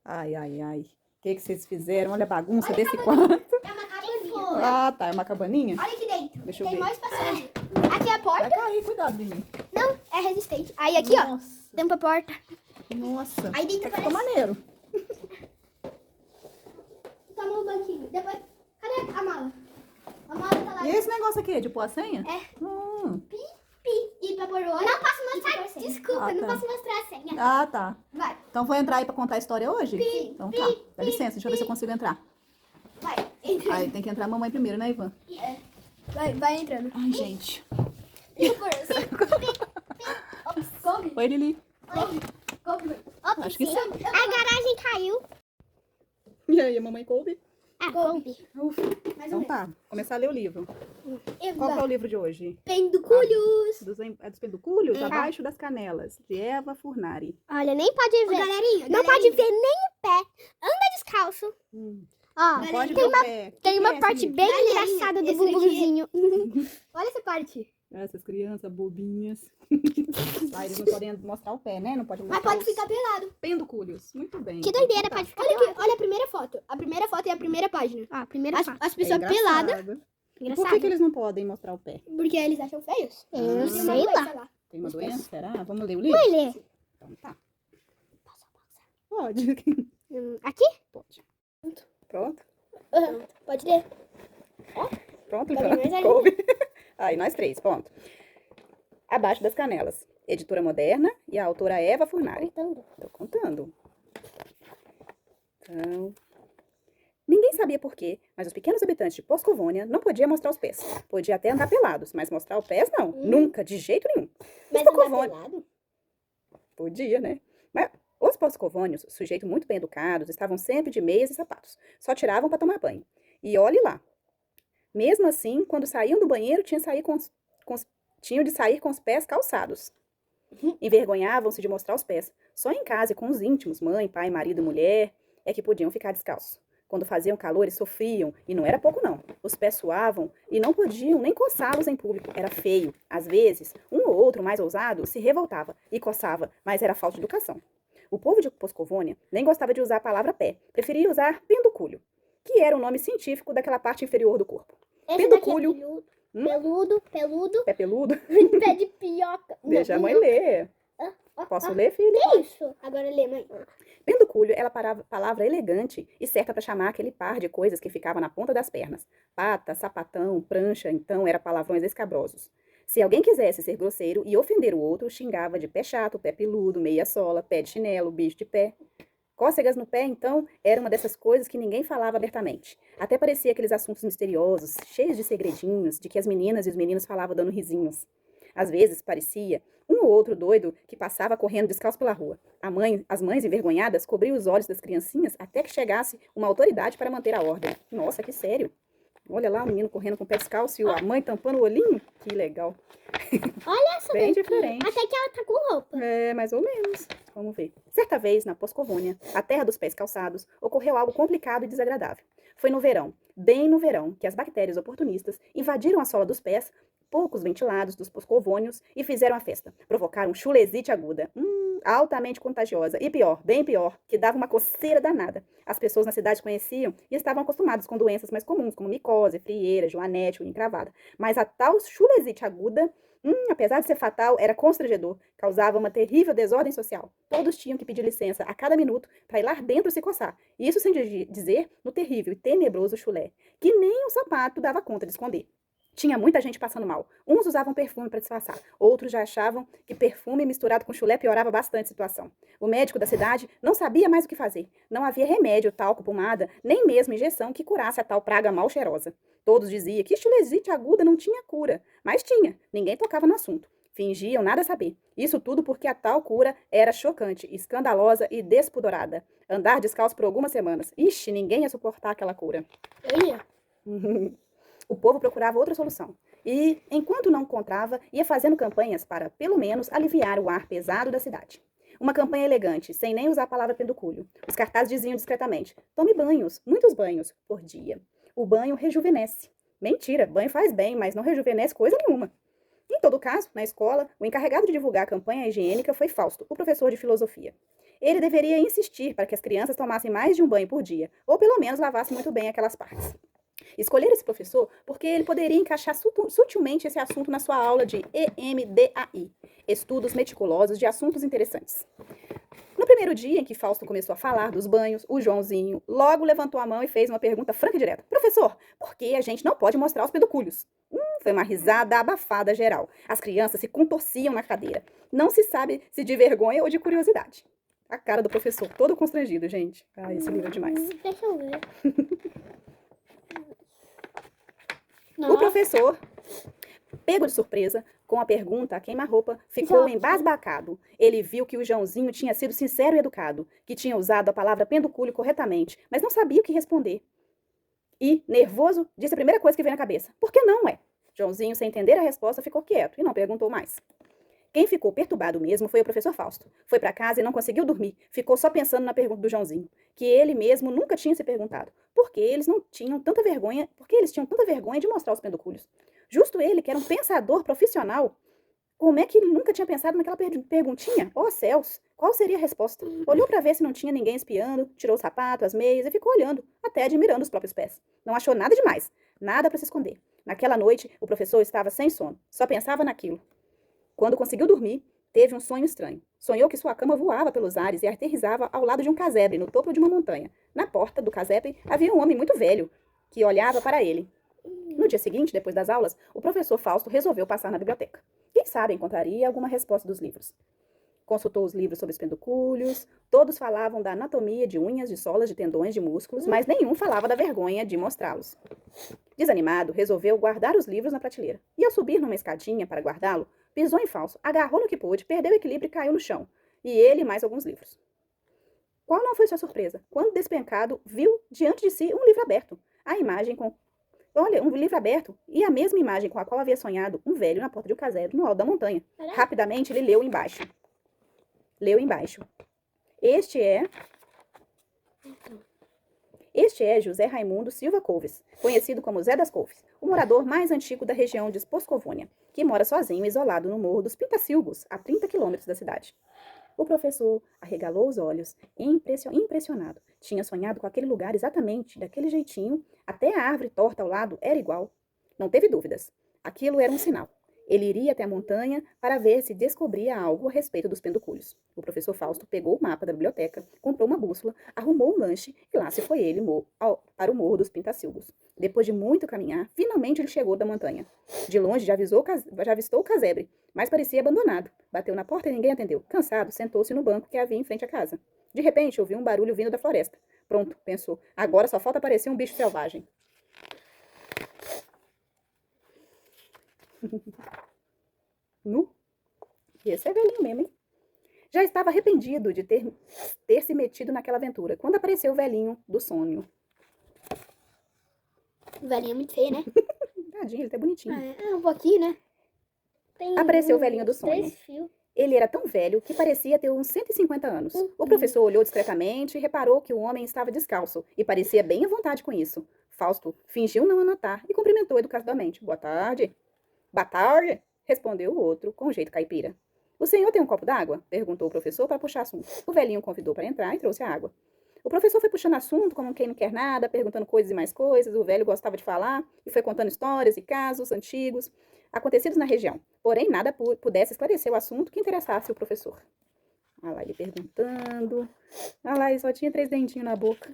Ai, ai, ai. O que vocês fizeram? Olha a bagunça desse quarto. É uma cabaninha. Ah, tá. É uma cabaninha? Olha aqui dentro. Deixa eu Tem ver. mais passagem. Aqui é a Vai porta. cair, cuidado de mim. Não, é resistente. Aí aqui, ó. Nossa. Tampa a porta. Nossa. Aí dentro Ficou parece... maneiro. Toma um banquinho. Depois... Cadê a mala? A mala tá lá. E esse negócio aqui é de pôr a senha? É. Hum. E pra pôr o olho. Não posso mostrar. Desculpa, Ah, não tá. posso mostrar a senha. Ah, tá. Vai. Então vou entrar aí pra contar a história hoje? Sim. Então tá. Dá licença, deixa eu ver se eu consigo entrar. Vai. Entra. Aí tem que entrar a mamãe primeiro, né, Ivan? É. Vai entrando. Ai, gente. Deixa eu pôr. Ops, coube. Oi, Lili. Coube. Acho que sim. A garagem caiu. E aí, a mamãe coube? Ah, coube. Ufa. Então tá, começar a ler o livro. Qual que é o livro de hoje? Penduculhos. Dos Pedúculos, Abaixo das Canelas, de Eva Furnari. Olha, nem pode ver. Galerinha, não pode ver nem o pé. Anda descalço. Ó, Não pode ver tem o uma, pé. tem Que uma é esse parte livro? bem engraçada do bumbumzinho. Olha essa parte. Essas crianças bobinhas. Lá eles não podem mostrar o pé, né? Não pode mostrar Mas pode os ficar pelado. Pendúculos. Muito bem. Que doideira, pode ficar olha pelado. Aqui, olha a primeira foto. A primeira foto é a primeira página. Ah, a primeira foto. As pessoas peladas. E por que eles não podem mostrar o pé? Porque eles acham feios. Eu sei lá. Tem uma doença? Será? Vamos ler o livro? Vai ler. Então tá. Pode. Aqui? Pode. Pronto? Pode ler. Pronto, Cabe nós já. aí. Coube. Aí, nós três, pronto. Abaixo das Canelas. Editora moderna e a autora Eva Furnari. Tô contando. Então... Ninguém sabia por quê, mas os pequenos habitantes de Poscovônia não podiam mostrar os pés. Podia até andar pelados, mas mostrar os pés não. Nunca, de jeito nenhum. Mas Poscovônia- andar pelado? Podia, né? Mas os poscovônios, sujeitos muito bem educados, estavam sempre de meias e sapatos. Só tiravam para tomar banho. E olhe lá. Mesmo assim, quando saíam do banheiro, tinham de sair com os pés calçados. Envergonhavam-se de mostrar os pés. Só em casa e com os íntimos, mãe, pai, marido e mulher, é que podiam ficar descalços. Quando faziam calor, eles sofriam, e não era pouco não. Os pés suavam e não podiam nem coçá-los em público. Era feio. Às vezes, um ou outro mais ousado se revoltava e coçava, mas era falta de educação. O povo de Poscovônia nem gostava de usar a palavra pé. Preferia usar pendúculo, que era o nome científico daquela parte inferior do corpo. Pendúculo. Peludo. Pé peludo? Pé de pioca. Deixa a mãe ler. Posso ler, filho? Que isso? Agora lê, mãe. Pendúculo era a palavra elegante e certa para chamar aquele par de coisas que ficava na ponta das pernas. Pata, sapatão, prancha, então, eram palavrões escabrosos. Se alguém quisesse ser grosseiro e ofender o outro, xingava de pé chato, pé peludo, meia sola, pé de chinelo, bicho de pé. Cócegas no pé, então, era uma dessas coisas que ninguém falava abertamente. Até parecia aqueles assuntos misteriosos, cheios de segredinhos, de que as meninas e os meninos falavam dando risinhos. Às vezes, parecia um ou outro doido que passava correndo descalço pela rua. As mães, envergonhadas, cobriam os olhos das criancinhas até que chegasse uma autoridade para manter a ordem. Nossa, que sério! Olha lá o menino correndo com o pé descalço e a mãe tampando o olhinho. Que legal. Olha essa Bem daqui. diferente. Até que ela tá com roupa. É, mais ou menos. Vamos ver. Certa vez, na Poscovônia, a terra dos pés calçados, ocorreu algo complicado e desagradável. Foi no verão, bem no verão, que as bactérias oportunistas invadiram a sola dos pés, poucos ventilados dos poscovônios, e fizeram a festa. Provocaram chulesite aguda, altamente contagiosa, e pior, bem pior, que dava uma coceira danada. As pessoas na cidade conheciam e estavam acostumadas com doenças mais comuns, como micose, frieira, joanete, unha encravada. Mas a tal chulesite aguda, apesar de ser fatal, era constrangedor, causava uma terrível desordem social. Todos tinham que pedir licença a cada minuto para ir lá dentro se coçar. Isso sem dizer no terrível e tenebroso chulé, que nem o sapato dava conta de esconder. Tinha muita gente passando mal. Uns usavam perfume para disfarçar. Outros já achavam que perfume misturado com chulé piorava bastante a situação. O médico da cidade não sabia mais o que fazer. Não havia remédio, talco, pomada, nem mesmo injeção que curasse a tal praga mal cheirosa. Todos diziam que chulesite aguda não tinha cura. Mas tinha. Ninguém tocava no assunto. Fingiam nada saber. Isso tudo porque a tal cura era chocante, escandalosa e despudorada. Andar descalço por algumas semanas. Ixi, ninguém ia suportar aquela cura. Eu ia. O povo procurava outra solução. E, enquanto não encontrava, ia fazendo campanhas para, pelo menos, aliviar o ar pesado da cidade. Uma campanha elegante, sem nem usar a palavra pendúculo. Os cartazes diziam discretamente: tome banhos, muitos banhos, por dia. O banho rejuvenesce. Mentira, banho faz bem, mas não rejuvenesce coisa nenhuma. Em todo caso, na escola, o encarregado de divulgar a campanha higiênica foi Fausto, o professor de filosofia. Ele deveria insistir para que as crianças tomassem mais de um banho por dia, ou pelo menos lavassem muito bem aquelas partes. Escolher esse professor porque ele poderia encaixar sutilmente esse assunto na sua aula de EMDAI, Estudos Meticulosos de Assuntos Interessantes. No primeiro dia em que Fausto começou a falar dos banhos, o Joãozinho logo levantou a mão e fez uma pergunta franca e direta. Professor, por que a gente não pode mostrar os pedúnculos? Foi uma risada abafada geral. As crianças se contorciam na cadeira. Não se sabe se de vergonha ou de curiosidade. A cara do professor, todo constrangido, gente. Ah, esse livro é demais. Deixa eu ver. O professor, pego de surpresa com a pergunta a queima-roupa, ficou embasbacado. Ele viu que o Joãozinho tinha sido sincero e educado, que tinha usado a palavra pendúculo corretamente, mas não sabia o que responder. E, nervoso, disse a primeira coisa que veio na cabeça. Por que não, é? Joãozinho, sem entender a resposta, ficou quieto e não perguntou mais. Quem ficou perturbado mesmo foi o professor Fausto. Foi para casa e não conseguiu dormir. Ficou só pensando na pergunta do Joãozinho, que ele mesmo nunca tinha se perguntado. Por que eles tinham tanta vergonha de mostrar os pendúculos? Justo ele, que era um pensador profissional, como é que ele nunca tinha pensado naquela perguntinha? Oh, céus! Qual seria a resposta? Olhou para ver se não tinha ninguém espiando, tirou o sapato, as meias e ficou olhando, até admirando os próprios pés. Não achou nada demais, nada para se esconder. Naquela noite, o professor estava sem sono, só pensava naquilo. Quando conseguiu dormir, teve um sonho estranho. Sonhou que sua cama voava pelos ares e aterrissava ao lado de um casebre, no topo de uma montanha. Na porta do casebre havia um homem muito velho, que olhava para ele. No dia seguinte, depois das aulas, o professor Fausto resolveu passar na biblioteca. Quem sabe encontraria alguma resposta dos livros. Consultou os livros sobre os pendúculos, todos falavam da anatomia de unhas, de solas, de tendões, de músculos, mas nenhum falava da vergonha de mostrá-los. Desanimado, resolveu guardar os livros na prateleira. E ao subir numa escadinha para guardá-lo, pisou em falso, agarrou no que pôde, perdeu o equilíbrio e caiu no chão. E ele e mais alguns livros. Qual não foi sua surpresa, quando despencado, viu diante de si um livro aberto. Um livro aberto e a mesma imagem com a qual havia sonhado um velho na porta de um casebre no alto da montanha. Rapidamente ele leu embaixo. Este é José Raimundo Silva Couves, conhecido como Zé das Couves, o morador mais antigo da região de Poscovônia, que mora sozinho e isolado no Morro dos Pintacilgos, a 30 quilômetros da cidade. O professor arregalou os olhos, impressionado. Tinha sonhado com aquele lugar exatamente daquele jeitinho, até a árvore torta ao lado era igual. Não teve dúvidas. Aquilo era um sinal. Ele iria até a montanha para ver se descobria algo a respeito dos pendúculos. O professor Fausto pegou o mapa da biblioteca, comprou uma bússola, arrumou um lanche e lá se foi ele para o Morro dos Pintacilgos. Depois de muito caminhar, finalmente ele chegou da montanha. De longe já avistou o casebre, mas parecia abandonado. Bateu na porta e ninguém atendeu. Cansado, sentou-se no banco que havia em frente à casa. De repente, ouviu um barulho vindo da floresta. Pronto, pensou. Agora só falta aparecer um bicho selvagem. Esse é velhinho mesmo, hein? Já estava arrependido de ter se metido naquela aventura, quando apareceu o velhinho do sonho. O velhinho é muito feio, né? Tadinho, ele tá bonitinho. Um pouquinho, né? Apareceu o velhinho do sonho. 3 fios. Ele era tão velho que parecia ter uns 150 anos. O professor olhou discretamente e reparou que o homem estava descalço e parecia bem à vontade com isso. Fausto fingiu não anotar e cumprimentou educadamente. Boa tarde. Boa tarde, respondeu o outro com um jeito caipira. O senhor tem um copo d'água? Perguntou o professor para puxar assunto. O velhinho convidou para entrar e trouxe a água. O professor foi puxando assunto como quem não quer nada, perguntando coisas e mais coisas. O velho gostava de falar e foi contando histórias e casos antigos acontecidos na região. Porém, nada pudesse esclarecer o assunto que interessasse o professor. Olha lá ele perguntando. Olha lá, ele só tinha 3 dentinhos na boca.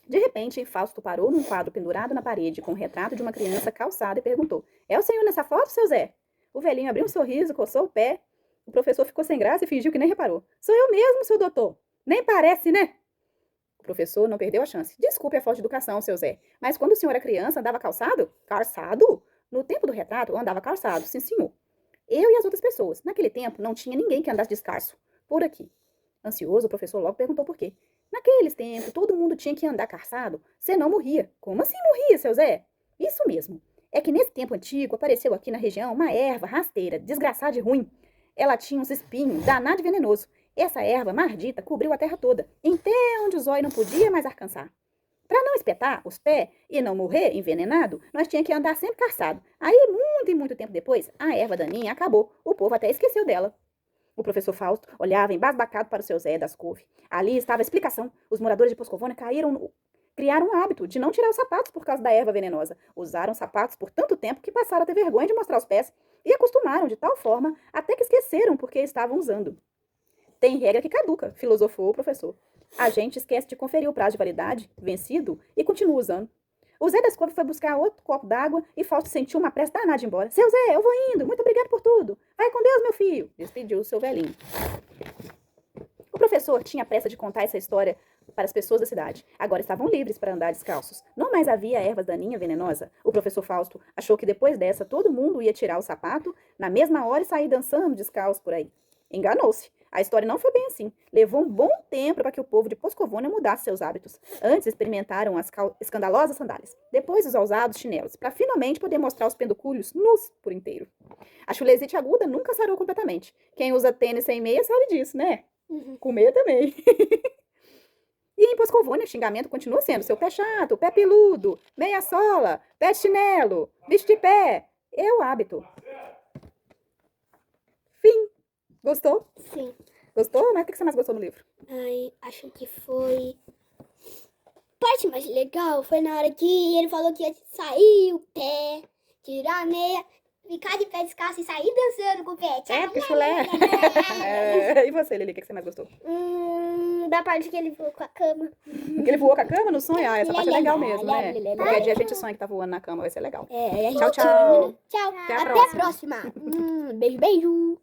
De repente, Fausto parou num quadro pendurado na parede com um retrato de uma criança calçada e perguntou: é o senhor nessa foto, seu Zé? O velhinho abriu um sorriso, coçou o pé. O professor ficou sem graça e fingiu que nem reparou. Sou eu mesmo, seu doutor. Nem parece, né? O professor não perdeu a chance. Desculpe a falta de educação, seu Zé, mas quando o senhor era criança, andava calçado? Calçado? No tempo do retrato, andava calçado, sim, senhor. Eu e as outras pessoas. Naquele tempo, não tinha ninguém que andasse descalço. Por aqui. Ansioso, o professor logo perguntou por quê. Naqueles tempos, todo mundo tinha que andar calçado, senão morria. Como assim morria, seu Zé? Isso mesmo. É que nesse tempo antigo apareceu aqui na região uma erva rasteira, desgraçada e ruim. Ela tinha uns espinhos, danado e venenoso. Essa erva maldita cobriu a terra toda, até onde o zóio não podia mais alcançar. Para não espetar os pés e não morrer envenenado, nós tínhamos que andar sempre calçado. Aí, muito e muito tempo depois, a erva daninha acabou. O povo até esqueceu dela. O professor Fausto olhava embasbacado para o seu Zé das couve. Ali estava a explicação. Os moradores de Poscovônia criaram um hábito de não tirar os sapatos por causa da erva venenosa. Usaram sapatos por tanto tempo que passaram a ter vergonha de mostrar os pés e acostumaram de tal forma até que esqueceram porque estavam usando. Tem regra que caduca, filosofou o professor. A gente esquece de conferir o prazo de validade, vencido, e continua usando. O Zé das couve foi buscar outro copo d'água e Fausto sentiu uma pressa danada de ir embora. Seu Zé, eu vou indo, muito obrigado por tudo. Vai com Deus, meu filho, despediu o seu velhinho. O professor tinha pressa de contar essa história para as pessoas da cidade. Agora estavam livres para andar descalços. Não mais havia ervas daninha venenosa. O professor Fausto achou que depois dessa todo mundo ia tirar o sapato na mesma hora e sair dançando descalço por aí. Enganou-se. A história não foi bem assim. Levou um bom tempo para que o povo de Poscovônia mudasse seus hábitos. Antes experimentaram as escandalosas sandálias, depois os ousados chinelos, para finalmente poder mostrar os penduricalhos nus por inteiro. A chulesite aguda nunca sarou completamente. Quem usa tênis sem meia sabe disso, né? Comer também. E em Poscovônia, o xingamento continua sendo seu pé chato, pé peludo, meia sola, pé de chinelo, bicho de pé. É o hábito. Fim. Gostou? Sim. Gostou? Mas o que você mais gostou no livro? Ai, acho que foi... A parte mais legal foi na hora que ele falou que ia sair o pé, tirar a meia, ficar de pé descalço e sair dançando com o pé. Que chulé. E você, Lili, o que você mais gostou? Da parte que ele voou com a cama. Que ele voou com a cama no sonho? Essa parte é legal mesmo, né? Qualquer dia a gente sonha que tá voando na cama, vai ser legal. É, Tchau, tchau. Tchau. Até a Até a próxima. Beijo, beijo.